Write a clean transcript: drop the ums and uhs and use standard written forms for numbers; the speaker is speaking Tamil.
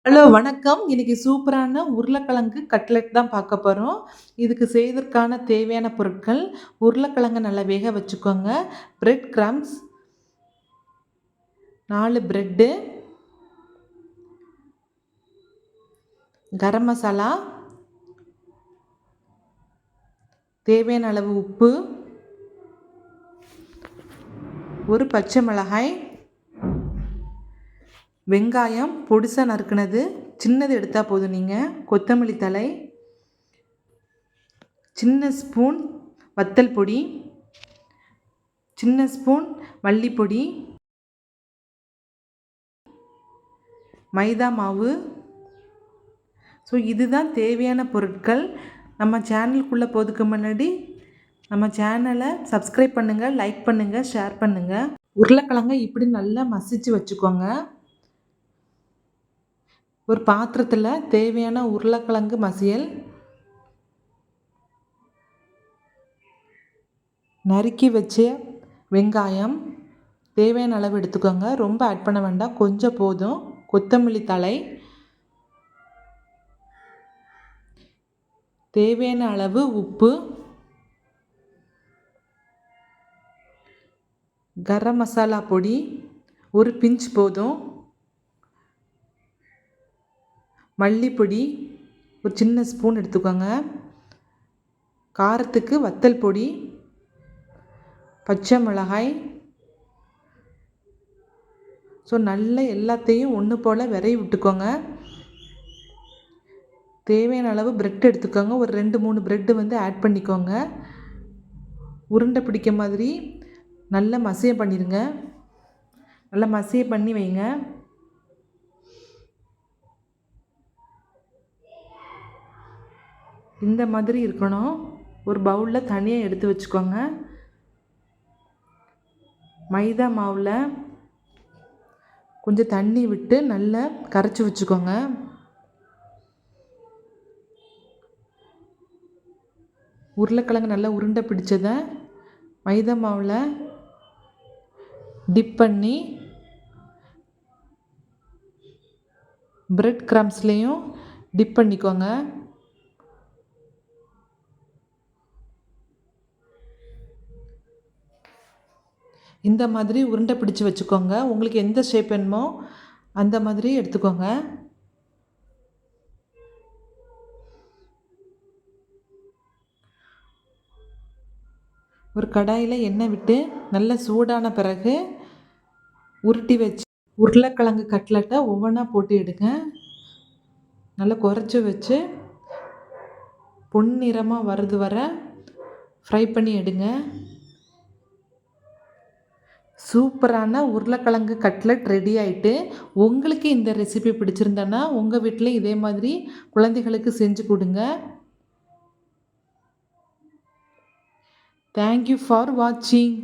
ஹலோ வணக்கம். இன்னைக்கு சூப்பரான உருளைக்கிழங்கு கட்லெட் தான் பார்க்க போறோம். இதுக்கு செய்தற்கான தேவையான பொருட்கள்: உருளைக்கிழங்க நல்லா வேக வச்சுக்கோங்க. Bread crumbs 4 bread, garam masala, தேவையான அளவு உப்பு, ஒரு பச்சை மிளகாய், வெங்காயம் பொடிசா நறுக்குனது, சின்னது எடுத்தா போதும் கொத்தமல்லி தழை, சின்ன ஸ்பூன் வத்தல் பொடி, சின்ன ஸ்பூன் மல்லிப்பொடி, மைதா மாவு. இதுதான் தேவையான பொருட்கள். நம்ம சேனலுக்குள்ளே போகிறதுக்கு முன்னாடி நம்ம சேனலை சப்ஸ்கிரைப் பண்ணுங்கள், லைக் பண்ணுங்கள், ஷேர் பண்ணுங்கள். உருளைக்கிழங்கை இப்படி நல்லா மசிச்சு வச்சுக்கோங்க. ஒரு பாத்திரத்தில் தேவையான உருளைக்கிழங்கு மசியல், நறுக்கி வச்ச வெங்காயம் தேவையான அளவு எடுத்துக்கோங்க. ரொம்ப ஆட் பண்ண வேண்டாம், கொஞ்சம் போதும். கொத்தமல்லி தழை, தேவையான அளவு உப்பு, கரம் மசாலா பொடி ஒரு பிஞ்ச் போதும், மல்லிப்பொடி ஒரு சின்ன ஸ்பூன் எடுத்துக்கோங்க, காரத்துக்கு வத்தல் பொடி, பச்சை மிளகாய். நல்லா எல்லாத்தையும் ஒன்று போல் விரைவி விட்டுக்கோங்க. தேவையான அளவு பிரெட் எடுத்துக்கோங்க. ஒரு 2-3 பிரெட்டு ஆட் பண்ணிக்கோங்க. உருண்டை பிடிக்க மாதிரி நல்லா மசிய பண்ணிடுங்க. நல்லா மசிய பண்ணி வைங்க. இந்த மாதிரி இருக்கணும். ஒரு பவுலில் தனியாக எடுத்து வச்சுக்கோங்க. மைதா மாவில் கொஞ்சம் தண்ணி விட்டு நல்லா கரைச்சி வச்சுக்கோங்க. உருளைக்கிழங்கு நல்லா உருண்டை பிடிச்சதை மைதா மாவில் டிப் பண்ணி பிரெட் கிரம்ஸ்லேயும் டிப் பண்ணிக்கோங்க. இந்த மாதிரி உருண்டை பிடிச்சி வச்சுக்கோங்க. உங்களுக்கு எந்த ஷேப் வேணுமோ அந்த மாதிரி எடுத்துக்கோங்க. ஒரு கடாயில் எண்ணெய் விட்டு நல்லா சூடான பிறகு உருட்டி வச்சு உருளைக்கிழங்கு கட்லெட்டை ஒவ்வொன்றா போட்டு எடுங்க. நல்லா குறைச்சி வச்சு பொன்னிறமாக வர்றது வர ஃப்ரை பண்ணி எடுங்க. சூப்பரான உருளைக்கிழங்கு கட்லெட் ரெடி ஆகிட்டு. உங்களுக்கு இந்த ரெசிபி பிடிச்சிருந்தேன்னா உங்கள் வீட்டில் இதே மாதிரி குழந்தைகளுக்கு செஞ்சு கொடுங்க. தேங்க்யூ ஃபார் வாட்சிங்.